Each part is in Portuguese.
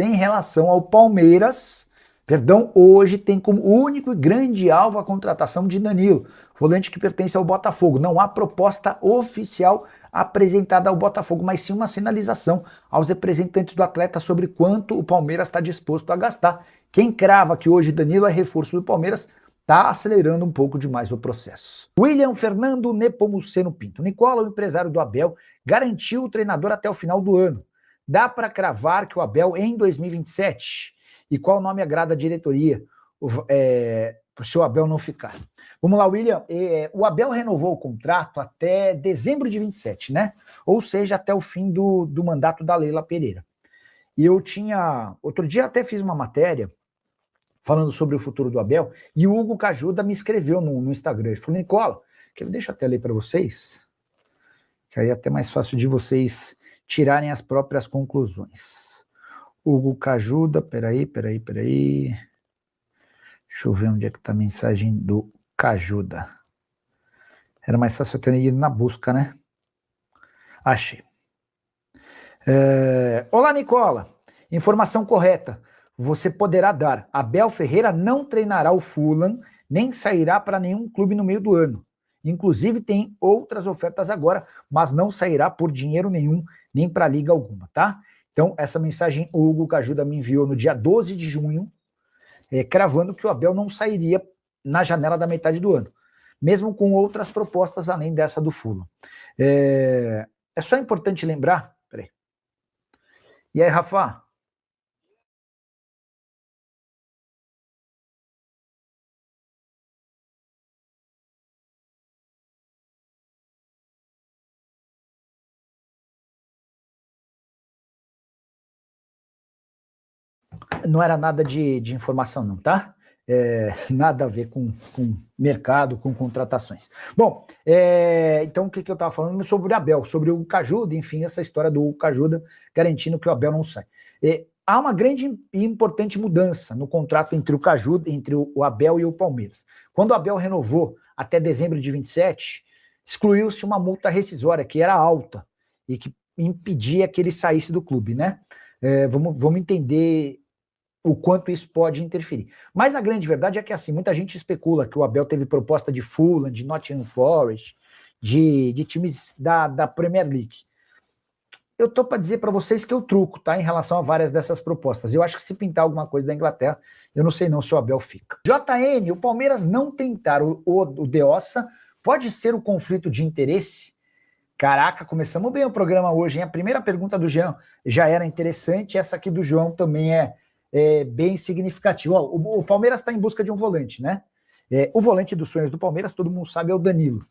em relação ao Palmeiras, Verdão hoje tem como único e grande alvo a contratação de Danilo, volante que pertence ao Botafogo. Não há proposta oficial apresentada ao Botafogo, mas sim uma sinalização aos representantes do atleta sobre quanto o Palmeiras está disposto a gastar. Quem crava que hoje Danilo é reforço do Palmeiras está acelerando um pouco demais o processo. William Fernando Nepomuceno Pinto. Nicola, o empresário do Abel, garantiu o treinador até o final do ano. Dá para cravar que o Abel em 2027... E qual nome agrada a diretoria se o Abel não ficar? Vamos lá, William. O Abel renovou o contrato até dezembro de 27, né? Ou seja, até o fim do mandato da Leila Pereira. E eu tinha... Outro dia até fiz uma matéria falando sobre o futuro do Abel, e o Hugo Cajuda me escreveu no Instagram. Ele falou, Nicola, deixa eu até ler para vocês, que aí é até mais fácil de vocês tirarem as próprias conclusões. Hugo Cajuda, peraí. Deixa eu ver onde é que tá a mensagem do Cajuda. Era mais fácil eu ter ido na busca, né? Achei. Olá, Nicola. Informação correta. Você poderá dar. Abel Ferreira não treinará o Fulham, nem sairá para nenhum clube no meio do ano. Inclusive tem outras ofertas agora, mas não sairá por dinheiro nenhum, nem para liga alguma, tá? Então, essa mensagem o Hugo Cajuda me enviou no dia 12 de junho, cravando que o Abel não sairia na janela da metade do ano, mesmo com outras propostas além dessa do Fulham. É só importante lembrar... Peraí. E aí, Rafa? Não era nada de informação não, tá? Nada a ver com mercado, com contratações. Bom, então o que eu estava falando sobre o Abel, sobre o Cajuda, enfim, essa história do Cajuda garantindo que o Abel não sai. Há uma grande e importante mudança no contrato entre o Cajuda, entre o Abel e o Palmeiras. Quando o Abel renovou até dezembro de 27, excluiu-se uma multa rescisória que era alta e que impedia que ele saísse do clube, né? Vamos entender o quanto isso pode interferir. Mas a grande verdade é que assim, muita gente especula que o Abel teve proposta de Fulham, de Nottingham Forest, de times da Premier League. Eu tô para dizer para vocês que eu truco, tá? Em relação a várias dessas propostas. Eu acho que se pintar alguma coisa da Inglaterra, eu não sei não se o Abel fica. JN, o Palmeiras não tentar o Deossa, pode ser o conflito de interesse? Caraca, começamos bem o programa hoje, hein? A primeira pergunta do Jean já era interessante, essa aqui do João também é bem significativa. O Palmeiras está em busca de um volante, né? O volante dos sonhos do Palmeiras, todo mundo sabe, é o Danilo.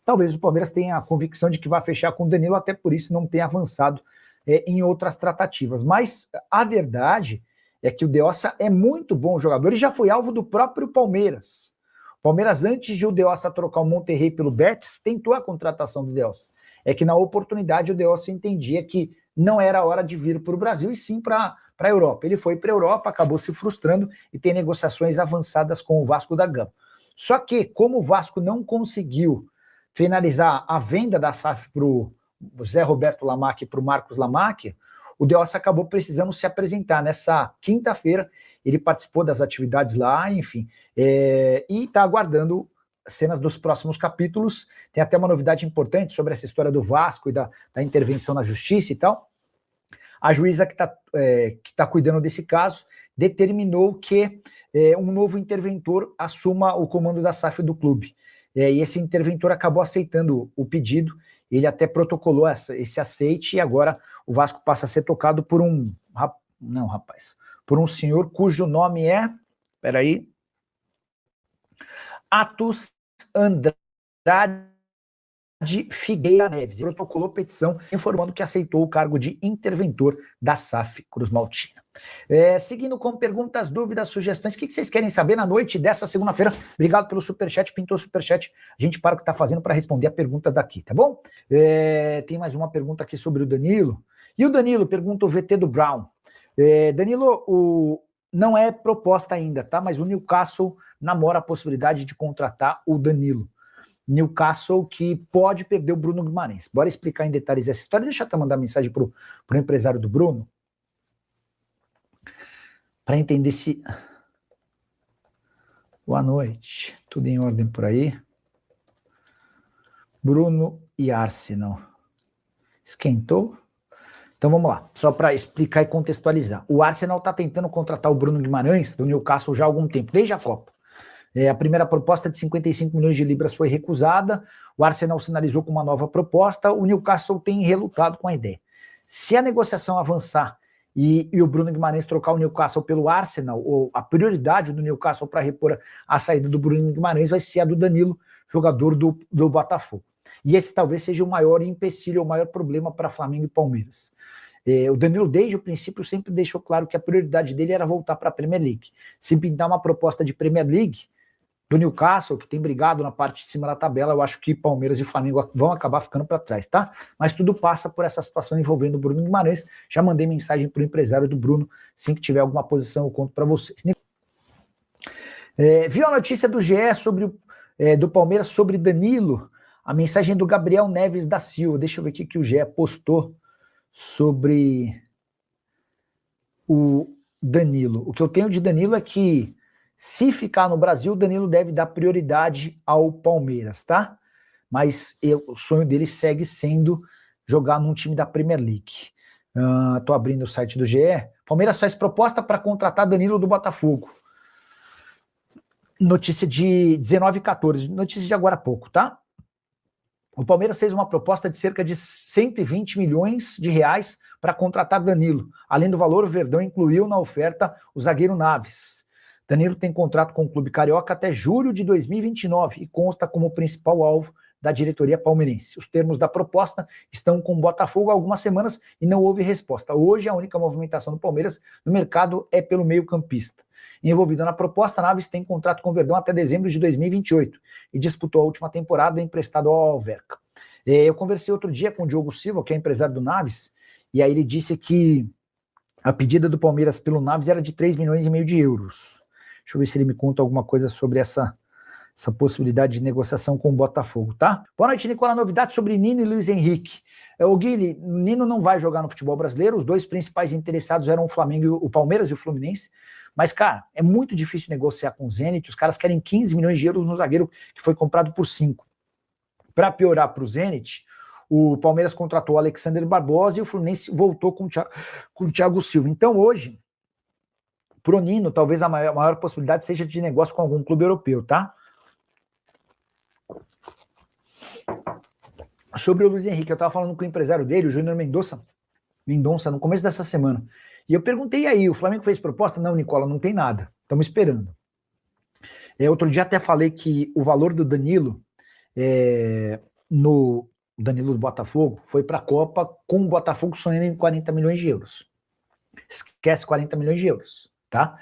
Talvez o Palmeiras tenha a convicção de que vai fechar com o Danilo, até por isso não tenha avançado em outras tratativas. Mas a verdade é que o Deossa é muito bom jogador e já foi alvo do próprio Palmeiras. O Palmeiras, antes de o Deossa trocar o Monterrey pelo Betis, tentou a contratação do Deossa. É que na oportunidade o Deossa entendia que não era hora de vir para o Brasil e sim para a Europa. Ele foi para a Europa, acabou se frustrando e tem negociações avançadas com o Vasco da Gama. Só que, como o Vasco não conseguiu finalizar a venda da SAF para o Zé Roberto Lamarque e para o Marcos Lamarque, o Deossa acabou precisando se apresentar. Nessa quinta-feira, ele participou das atividades lá, enfim, e está aguardando cenas dos próximos capítulos. Tem até uma novidade importante sobre essa história do Vasco e da intervenção na justiça e tal. A juíza que tá cuidando desse caso determinou que um novo interventor assuma o comando da SAF do clube. E esse interventor acabou aceitando o pedido, ele até protocolou esse aceite e agora o Vasco passa a ser tocado por por um senhor cujo nome é, Atos Andrade Figueira Neves. Ele protocolou petição informando que aceitou o cargo de interventor da SAF Cruz Maltina. Seguindo com perguntas, dúvidas, sugestões, o que vocês querem saber na noite dessa segunda-feira? Obrigado pelo superchat, pintou o superchat. A gente para o que está fazendo para responder a pergunta daqui, tá bom? Tem mais uma pergunta aqui sobre o Danilo. E o Danilo pergunta o VT do Brown. Danilo, não é proposta ainda, tá? Mas o Newcastle namora a possibilidade de contratar o Danilo. Newcastle que pode perder o Bruno Guimarães. Bora explicar em detalhes essa história. Deixa eu até mandar mensagem pro empresário do Bruno. para entender se... Boa noite, tudo em ordem por aí? Bruno e Arsenal. Esquentou? Então vamos lá, só para explicar e contextualizar. O Arsenal está tentando contratar o Bruno Guimarães do Newcastle já há algum tempo, desde a Copa. A primeira proposta de 55 milhões de libras foi recusada, o Arsenal sinalizou com uma nova proposta, o Newcastle tem relutado com a ideia. Se a negociação avançar e o Bruno Guimarães trocar o Newcastle pelo Arsenal, ou a prioridade do Newcastle para repor a saída do Bruno Guimarães vai ser a do Danilo, jogador do Botafogo. E esse talvez seja o maior empecilho, o maior problema para Flamengo e Palmeiras. O Danilo, desde o princípio, sempre deixou claro que a prioridade dele era voltar para a Premier League. Se pintar uma proposta de Premier League do Newcastle, que tem brigado na parte de cima da tabela, eu acho que Palmeiras e Flamengo vão acabar ficando para trás, tá? Mas tudo passa por essa situação envolvendo o Bruno Guimarães. Já mandei mensagem para o empresário do Bruno, assim que tiver alguma posição eu conto para vocês. Viu a notícia do GE do Palmeiras sobre Danilo? A mensagem do Gabriel Neves da Silva. Deixa eu ver o que o GE postou sobre o Danilo. O que eu tenho de Danilo é que, se ficar no Brasil, o Danilo deve dar prioridade ao Palmeiras, tá? Mas o sonho dele segue sendo jogar num time da Premier League. Tô abrindo o site do GE. Palmeiras faz proposta para contratar Danilo do Botafogo. Notícia de 19/14, notícia de agora há pouco, tá? O Palmeiras fez uma proposta de cerca de 120 milhões de reais para contratar Danilo. Além do valor, o Verdão incluiu na oferta o zagueiro Naves. Danilo tem contrato com o clube carioca até julho de 2029 e consta como principal alvo da diretoria palmeirense. Os termos da proposta estão com o Botafogo há algumas semanas e não houve resposta. Hoje, a única movimentação do Palmeiras no mercado é pelo meio-campista. Envolvido na proposta, Naves tem contrato com o Verdão até dezembro de 2028 e disputou a última temporada emprestado ao Alverca. Eu conversei outro dia com o Diogo Silva, que é empresário do Naves, e aí ele disse que a pedida do Palmeiras pelo Naves era de 3,5 milhões de euros. Deixa eu ver se ele me conta alguma coisa sobre essa possibilidade de negociação com o Botafogo, tá? Boa noite, Nicola. Novidade sobre Nino e Luiz Henrique. O Guilherme, Nino não vai jogar no futebol brasileiro, os dois principais interessados eram o Flamengo, o Palmeiras e o Fluminense. Mas, cara, é muito difícil negociar com o Zenit. Os caras querem 15 milhões de euros no zagueiro que foi comprado por 5. Para piorar para o Zenit, o Palmeiras contratou o Alexander Barbosa e o Fluminense voltou com o Thiago Silva. Então, hoje, pro Nino, talvez a maior possibilidade seja de negócio com algum clube europeu, tá? Sobre o Luiz Henrique, eu estava falando com o empresário dele, o Júnior Mendonça, no começo dessa semana. E eu perguntei aí, o Flamengo fez proposta? Não, Nicola, não tem nada. Estamos esperando. Outro dia até falei que o valor do Danilo, no Danilo do Botafogo, foi para a Copa com o Botafogo sonhando em 40 milhões de euros. Esquece 40 milhões de euros, tá?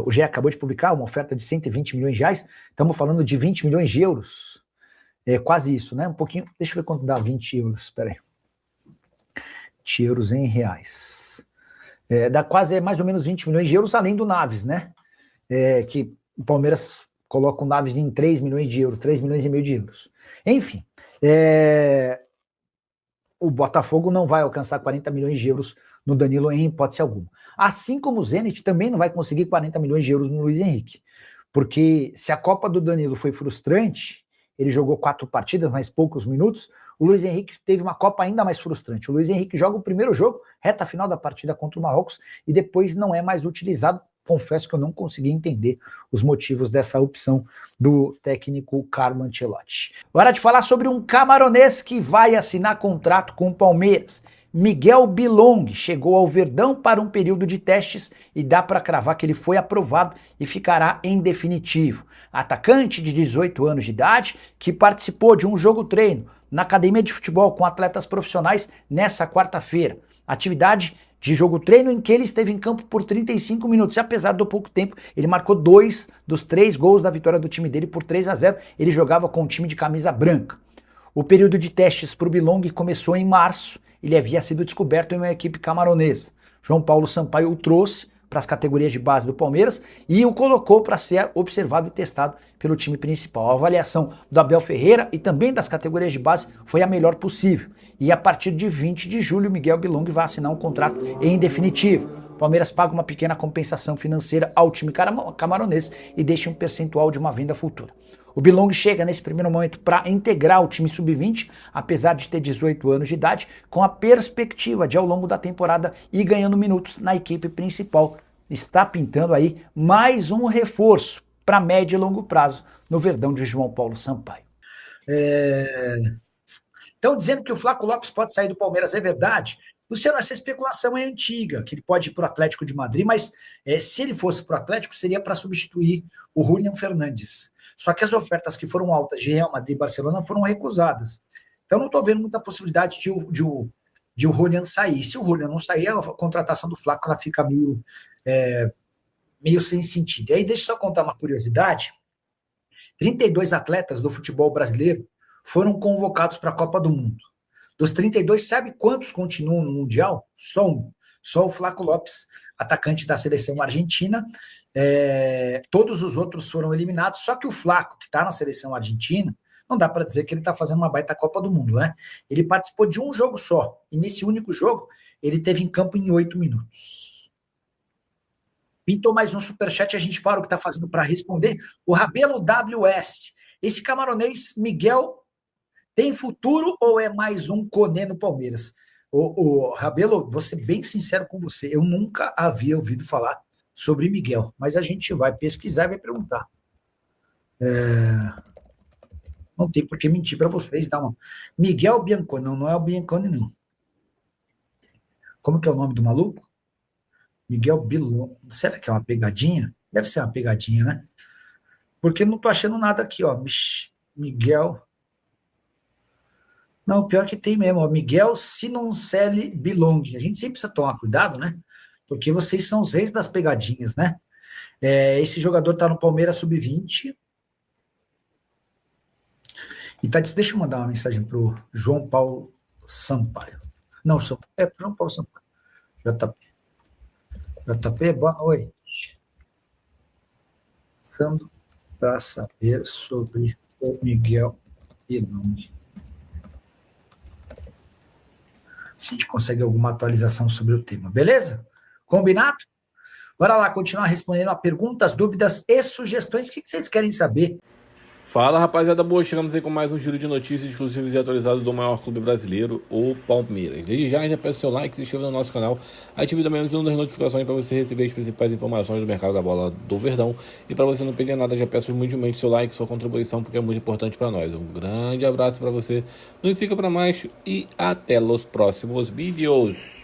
O GE acabou de publicar uma oferta de 120 milhões de reais. Estamos falando de 20 milhões de euros. Quase isso, né? Um pouquinho. Deixa eu ver quanto dá 20 euros. Espera aí. 20 euros em reais. Dá quase mais ou menos 20 milhões de euros, além do Naves, né? Que o Palmeiras coloca o Naves em 3 milhões de euros, 3 milhões e meio de euros. Enfim, o Botafogo não vai alcançar 40 milhões de euros no Danilo em hipótese alguma. Assim como o Zenit também não vai conseguir 40 milhões de euros no Luiz Henrique. Porque se a Copa do Danilo foi frustrante, ele jogou 4 partidas, mas poucos minutos, o Luiz Henrique teve uma Copa ainda mais frustrante. O Luiz Henrique joga o primeiro jogo, reta final da partida contra o Marrocos, e depois não é mais utilizado. Confesso que eu não consegui entender os motivos dessa opção do técnico Carlo Ancelotti. Hora de falar sobre um camaronês que vai assinar contrato com o Palmeiras. Miguel Bilong chegou ao Verdão para um período de testes e dá para cravar que ele foi aprovado e ficará em definitivo. Atacante de 18 anos de idade que participou de um jogo-treino na academia de futebol com atletas profissionais nessa quarta-feira. Atividade de jogo-treino em que ele esteve em campo por 35 minutos. E apesar do pouco tempo, ele marcou 2 dos 3 gols da vitória do time dele por 3-0. Ele jogava com o time de camisa branca. O período de testes para o Bilong começou em março. Ele havia sido descoberto em uma equipe camaronesa. João Paulo Sampaio o trouxe para as categorias de base do Palmeiras e o colocou para ser observado e testado pelo time principal. A avaliação do Abel Ferreira e também das categorias de base foi a melhor possível. E a partir de 20 de julho, Miguel Bilong vai assinar um contrato em definitivo. Palmeiras paga uma pequena compensação financeira ao time camaronês e deixa um percentual de uma venda futura. O Bilong chega nesse primeiro momento para integrar o time sub-20, apesar de ter 18 anos de idade, com a perspectiva de ao longo da temporada ir ganhando minutos na equipe principal. Está pintando aí mais um reforço para médio e longo prazo no Verdão de João Paulo Sampaio. Estão dizendo que o Flaco Lopes pode sair do Palmeiras, é verdade? Luciano, essa especulação é antiga, que ele pode ir para o Atlético de Madrid, mas se ele fosse para o Atlético, seria para substituir o Julián Fernandes. Só que as ofertas que foram altas de Real Madrid e Barcelona foram recusadas. Então não estou vendo muita possibilidade de o Julián sair. Se o Julián não sair, a contratação do Flaco ela fica meio sem sentido. E aí deixa eu só contar uma curiosidade. 32 atletas do futebol brasileiro foram convocados para a Copa do Mundo. Dos 32, sabe quantos continuam no Mundial? Só um. Só o Flaco Lopes, atacante da seleção argentina. Todos os outros foram eliminados, só que o Flaco, que está na seleção argentina, não dá para dizer que ele está fazendo uma baita Copa do Mundo, né? Ele participou de um jogo só, e nesse único jogo, ele teve em campo em 8 minutos. Pintou mais um superchat, a gente para o que está fazendo para responder. O Rabelo WS. Esse camaronês Miguel tem futuro ou é mais um Conê no Palmeiras? O Rabelo, vou ser bem sincero com você, eu nunca havia ouvido falar sobre Miguel, mas a gente vai pesquisar e vai perguntar. Não tem por que mentir para vocês, tá? Miguel Bianconi, não é o Bianconi, não. Como que é o nome do maluco? Miguel Bilon. Será que é uma pegadinha? Deve ser uma pegadinha, né? Porque eu não tô achando nada aqui, ó. Miguel... Não, pior que tem mesmo, ó, Miguel Sinoncelli Bilong. A gente sempre precisa tomar cuidado, né? Porque vocês são os reis das pegadinhas, né? Esse jogador tá no Palmeiras Sub-20. E deixa eu mandar uma mensagem pro João Paulo Sampaio. Não, pro João Paulo Sampaio. JP, boa noite. Passando para saber sobre o Miguel Bilong. Se a gente consegue alguma atualização sobre o tema, beleza? Combinado? Bora lá, continuar respondendo a perguntas, dúvidas e sugestões. O que vocês querem saber? Fala, rapaziada boa, chegamos aí com mais um giro de notícias exclusivas e atualizadas do maior clube brasileiro, o Palmeiras. Desde já peço seu like, se inscreva no nosso canal, ative também o sininho das notificações para você receber as principais informações do mercado da bola do Verdão. E para você não perder nada, já peço humildemente seu like, sua contribuição, porque é muito importante para nós. Um grande abraço para você, nos siga para mais e até os próximos vídeos.